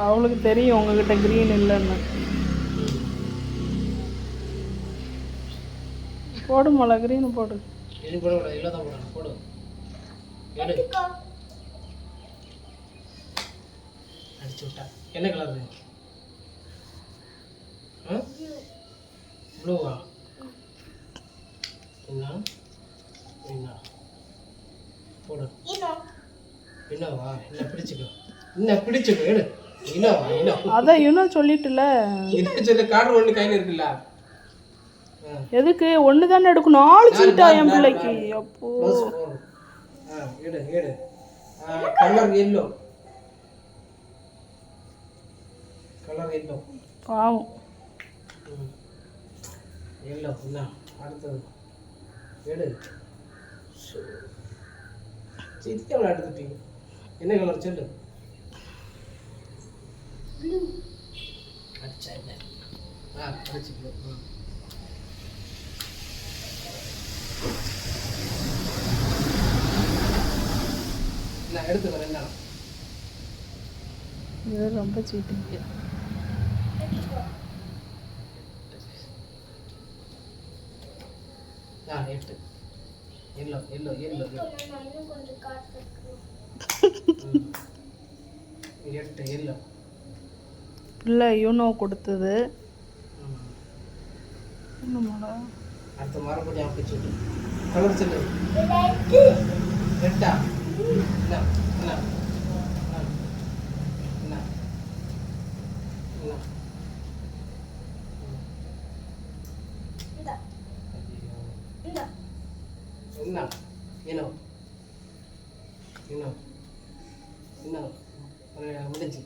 அவளுக்கு தெரியும் உங்ககிட்ட க்ரீன் இல்லைன்னு. போடு மலை, க்ரீனு போடு. இது போடக்கூடாது, இல்லை தான் போடணும். போடு, எடு. அடிச்சு விட்டா. என்ன கலர்? ப்ளூவா? என்ன என்ன போடு. என்னவா? என்ன பிடிச்சிக்கோ, என்ன பிடிச்சிக்கோ, எடு. என்னவா? என்ன அதான் இன்னும் சொல்லிட்டுல. என்ன சொல்ல? கார்டு ஒன்று கையில் இருக்குல்ல. எதுக்கு? ஒன்று தானே எடுக்கணும். 4 சீட்டா என் பிள்ளைக்கு? அப்போ எடு எடு. Colour yellow, colour yellow. பாவம். எல்லோ. என்ன அடுத்தது? எடு. சித்தியாவில் எடுத்துட்டீங்க. என்ன கலர் சொல்லு? அடிச்சா என்ன? அடிச்சுக்கணும். நான் எடுத்து வரேன். என்ன இது ரொம்ப cheating. 8 yellow yellow yellow 8 yellow. இல்லை யூனோ கொடுத்தது. இன்னுமாடா அடுத்த மறுபடியும் அப்படி சொல்லு. கலர் சொல்லு. ரெட்டா? என்ன என்ன என்ன என்ன என்ன என்ன என்ன என்ன முடிஞ்சு